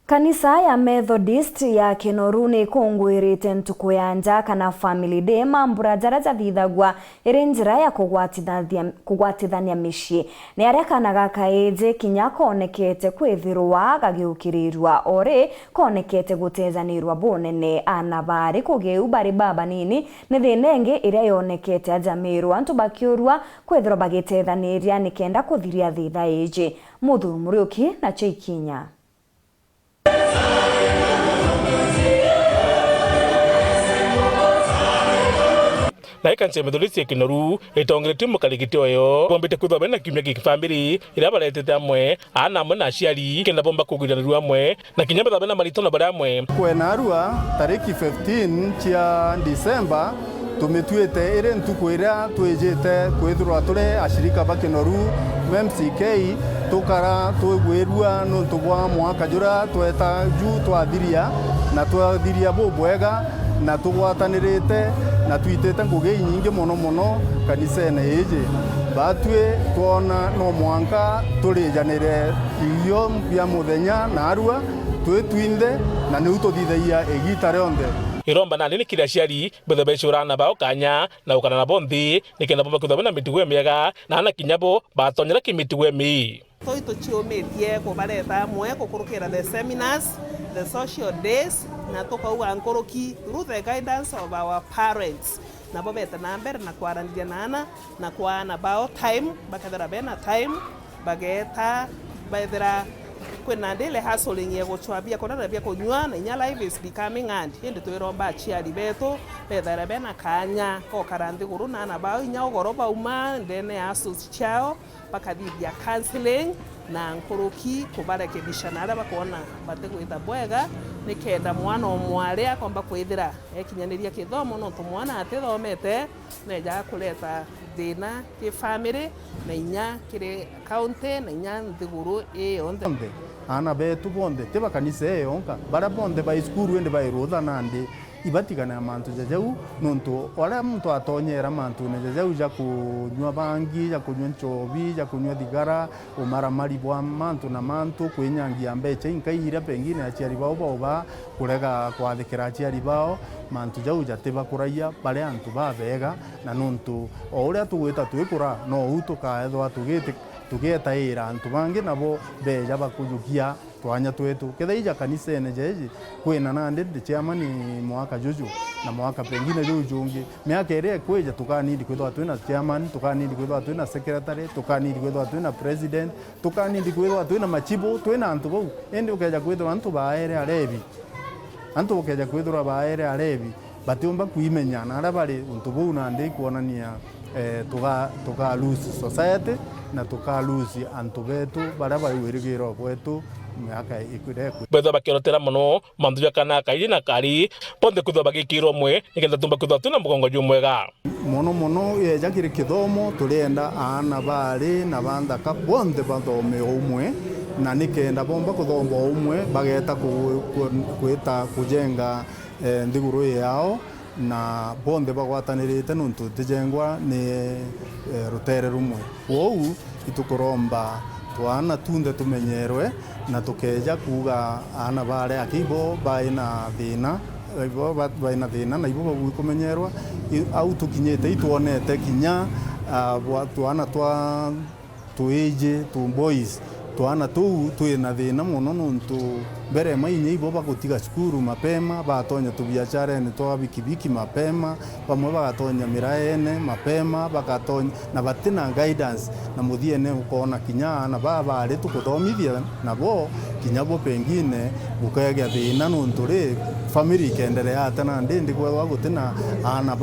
Kanisa ya Methodist ya Kinoru ni kungwirite ntuku ya nja kana Family Day mambura jara jathithagwa iri njira ya kugwatithania micii ni aria kana gaka iji kinya konekete kwithirwa gagiukirirwa ori konekete gutezanirwa bunene ana bari kugiu bari baba nini ni thina ingi iria yonekete ajamirwa antu bakiurwa kwithirwa bagitethaniria nikenda kuthiria thitha iji Muthuru Muriuki na Cheikinya. Na ikanse Methodist ya Kinoru itongerete mukarigiti oyo bombete kuthoma na kimya gikifamily ira baretete amwe ana amwe na aciari kenda bomba kugiranirwa amwe na kinya betha na maritono bari amwe kwena arua tariki 15 cia December tumetuite ire ntuku ira twijite kwithirwa turi ashirika ba Kinoru MCK tukara twigwirua nuntu bwa mwaka jura tweta ju twathiria na twathiria bubwega na tugwatanirite na twitete ngugi nyingi muno kanisene iji batwe twona no mwanka turijanire iyo bya muthenya na arua twitwinde na ni ututhithaia egita rionde iromba na nini kira ciari bethebecura na bao kanya na ukana na bonthi nikenda bomba kuthoma na mitugo miega na ana kinyabo batonyera kimitugo mi toi tuchiumitie kubareta mwe kukurukira the seminars, the social days na tukauga nkoroki through the guidance of our parents na bobeta na mbere na kwarandia nana na kwana bao time bakathera bena time bageta baithera kwena ndile hustling ye guchwabia kona bia kunywa na nya life is becoming and hindi twiromba aciari betu bethera bena kanya ko karandi guru na bao nya ogoro bauma ndene asus chao bakathithia counseling na nkoroki kubarekebisha na bakona bate kwitha bwega nikenda mwana omware akomba kwithira ekinyaniria kithomo no tumwana atithomete neja kuleta thina ki family na inya kire county na inya nthiguru iyonde ana betu bonde tiba kanisa yonka bara bonde ba iskuru ende ba irotha nandi ibatigana mantu jajau nonto ora muntu atonyera mantu ne jajau ja kunywa bangi ja kunywa nchobi ja kunywa thigara umara mari bwa mantu na mantu kwinyangia mbeche inkaira pengine aciari bao ba kurega kwathikira aciari bao mantu jau jatiba kuraia bare antu ba bega na nonto oria tugwita twikura no utuka ethwa tugetaira antu bangi nabo beja bakujukia twanya twetu kethaija kanisa ene jeji kwina na ndende chairman mwaka juju na mwaka pengine jujungi miaka ire kweja tukanidi kwithwa twina chairman tukanidi kwithwa twina secretary tukanidi kwithwa twina president tukanidi kwithwa twina machibo twina antu bau ende ukeja kwithwa antu baere arebi antu ukeja kwithwa baere arebi batiomba kuimenya na ara bari untu bau na ndi kuonania tuka lose society na tuka lose antu betu bara bari wirigiro kwetu miaka ikure betha bakirotera muno mandu yakana kairi na kari ponde kuthwa bagikirwo mwe nikenda tumba kuthwa tuna mugongo jumwega muno yejakire kithomo turienda ana bari na bandaka bonde bathome umwe na nikenda bomba kuthomba umwe bageta kwita kujenga ndiguru yao na bonde bagwatanirite nuntu tijengwa ni rutere rumwe wou itukuromba twana tunde tumenyerwe na tukeja kuga ana bare akibo baina thina na ibo bagukumenyerwa au tukinyete ituonete kinya twana twa tuije tu boys twana tu twina thina muno nuntu mbere mainye ibo bagutiga cukuru mapema batonya tubiachara ene twa bikibiki mapema bamwe bagatonya miraene mapema bagatonya na batina guidance na muthiene ukona kinya na baba ari tukuthomithia nabo kinya bo pengine bukaya thina nuntu ri family kendelea atana ndindi kwa gutina ana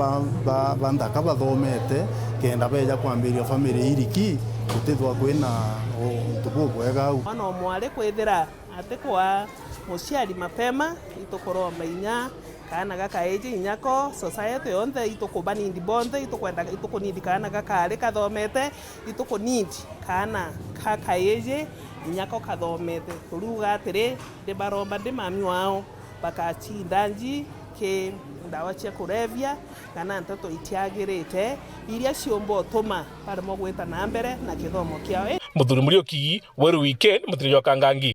bandaka bathomete kenda beja kwambiria family iriki utithwa kwina tubugwega ana mwale kwithira atekwa muciari mapema itukuromba inya kana gaka eje inyako society yonde itukubanindi bonde itukwenda itukunidi kana gaka ari kathomete itukunidi kana kaka eje inyako kathomete turuga atiri de baromba de mami wao bakachindanji ke ndawa cia kurevya kana ntato itiagirite iria ciombo tuma parimo gwita na mbere na kithomo kiao. Muthuri Muriuki, Weru Weekend, Muthuri wa Kangangi.